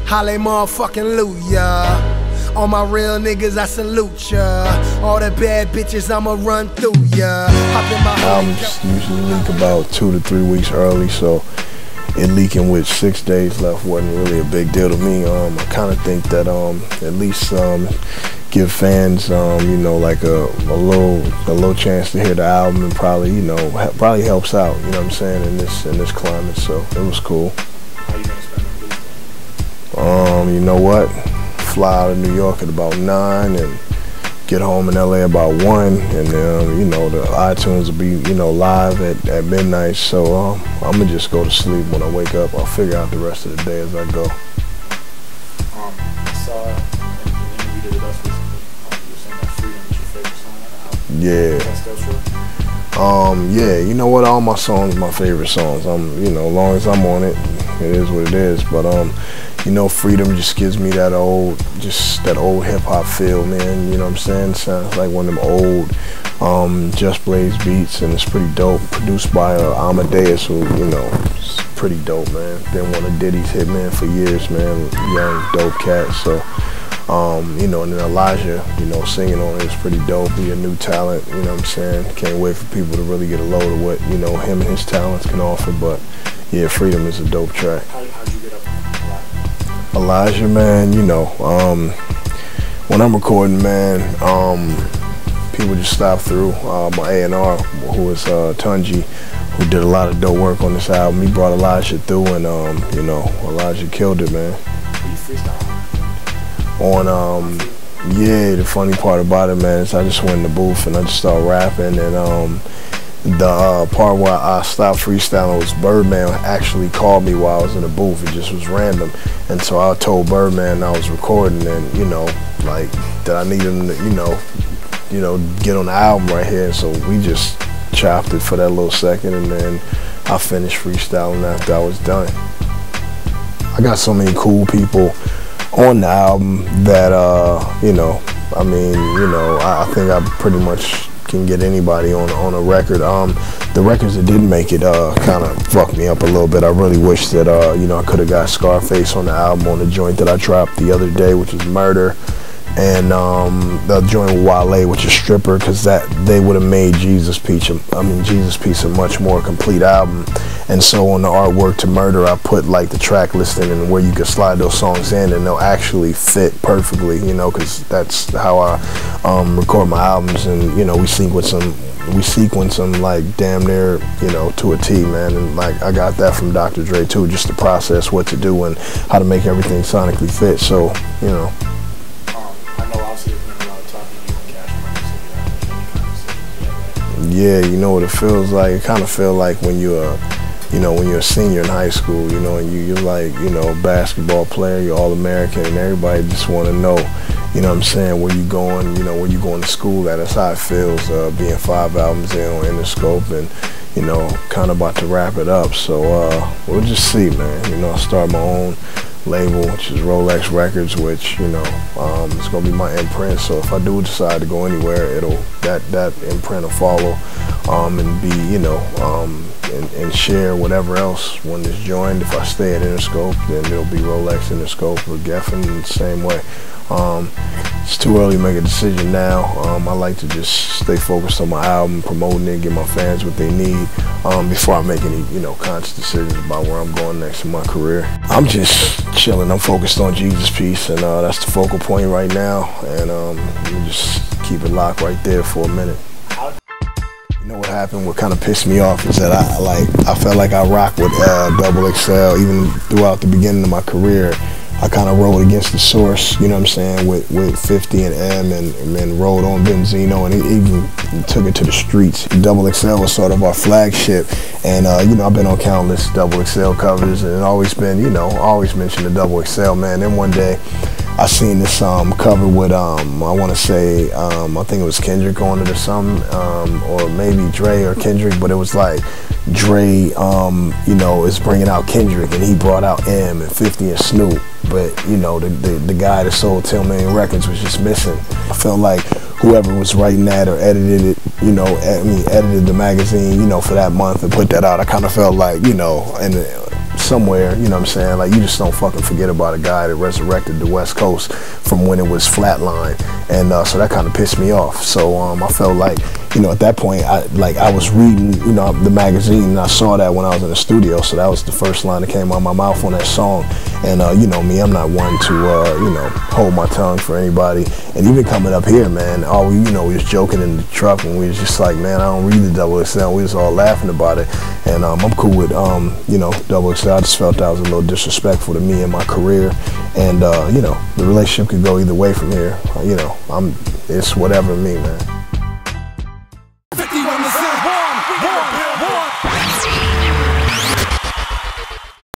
Halle motherfucking Luya. All my real niggas, I salute ya. All the bad bitches, I'ma run through ya. Albums usually leak about 2 to 3 weeks early, so it leaking with 6 days left wasn't really a big deal to me. I kind of think that at least give fans you know, like a little chance to hear the album, and probably, you know, probably helps out, you know what I'm saying, in this climate. So it was cool. How you gonna spend the weekend? You know what? Fly out of New York at about 9 and get home in LA about 1, and you know, the iTunes will be, you know, live at midnight. So I'm gonna just go to sleep. When I wake up, I'll figure out the rest of the day as I go. I saw an interview you did with us recently. You were saying that Freedom is your favorite song on the album. Yeah. Is that still true? Yeah, you know what? All my songs are my favorite songs. You know, as long as I'm on it, it is what it is. But you know, Freedom just gives me that old hip hop feel, man. You know what I'm saying? Sounds like one of them old Just Blaze beats, and it's pretty dope. Produced by Amadeus, who, you know, is pretty dope, man. Been one of Diddy's hitmen for years, man. Young, dope cat. So, you know, and then Elijah, you know, singing on it is pretty dope. He a new talent, you know what I'm saying? Can't wait for people to really get a load of what, you know, him and his talents can offer. But yeah, Freedom is a dope track. How'd you get up on Elijah, man, you know, when I'm recording, man, people just stop through. My A&R, who is Tunji, who did a lot of dope work on this album, he brought Elijah through, and you know, Elijah killed it, man. Yeah, the funny part about it, man, is I just went in the booth and I just started rapping, and the part where I stopped freestyling was Birdman actually called me while I was in the booth. It just was random, and so I told Birdman I was recording, and, you know, like, that I need him to, you know, get on the album right here. So we just chopped it for that little second, and then I finished freestyling after I was done. I got so many cool people on the album that you know, I mean, you know, I think I pretty much can get anybody on a record. The records that didn't make it kind of fucked me up a little bit. I really wish that you know, I could have got Scarface on the album on the joint that I dropped the other day, which was Murder, and the joint with Wale, which is Stripper, because that they would have made Jesus Piece a much more complete album. And so on the artwork to Murder, I put like the track listing and where you could slide those songs in, and they'll actually fit perfectly, you know, because that's how I record my albums. And, you know, we sequence them like damn near, you know, to a T, man. And like I got that from Dr. Dre too, just the process, what to do and how to make everything sonically fit. So, you know. I know obviously there's been a lot of talk of you and Cash Money, so you haven't made any kind of decisions yet, right? Yeah, you know what it feels like. It kind of feel like when you're you know, when you're a senior in high school, you know, and you're like, you know, basketball player, you're All-American, and everybody just want to know, you know what I'm saying, where you going, you know, where you going to school at. That's how it feels, being 5 albums in on Interscope, and, you know, kind of about to wrap it up. So we'll just see, man. You know, I start my own label, which is Rolex Records, which, you know, it's gonna be my imprint. So if I do decide to go anywhere, that imprint will follow, and be, you know, and share whatever else when it's joined. If I stay at Interscope, then it'll be Rolex Interscope or Geffen the same way. It's too early to make a decision now. I like to just stay focused on my album, promoting it, give my fans what they need, before I make any, you know, conscious decisions about where I'm going next in my career. I'm just chilling. I'm focused on Jesus Piece, and that's the focal point right now. And let me just keep it locked right there for a minute. You know what happened? What kind of pissed me off is that I felt like I rocked with Double XL even throughout the beginning of my career. I kind of rode against the source, you know what I'm saying, with 50 and M, and rode on Benzino, and it even took it to the streets. Double XL was sort of our flagship, and you know, I've been on countless Double XL covers, and always been, you know, always mentioned the Double XL, man. Then one day, I seen this cover with I want to say I think it was Kendrick on it or something, or maybe Dre or Kendrick, but it was like Dre, you know, is bringing out Kendrick, and he brought out M and 50 and Snoop. but you know, the guy that sold 10 million records was just missing. I felt like whoever was writing that or edited it, you know, edited the magazine, you know, for that month and put that out, I kind of felt like, you know, and somewhere, you know what I'm saying, like you just don't fucking forget about a guy that resurrected the West Coast from when it was flatline, and so that kind of pissed me off. So I felt like, you know, at that point, I was reading, you know, the magazine, and I saw that when I was in the studio, so that was the first line that came out of my mouth on that song. And you know me, I'm not one to you know, hold my tongue for anybody. And even coming up here, man, you know, we was joking in the truck, and we was just like, man, I don't read the XXL. We was all laughing about it, and I'm cool with you know, XXL. I just felt that was a little disrespectful to me and my career, and you know, the relationship could go either way from here. You know, it's whatever to me, man.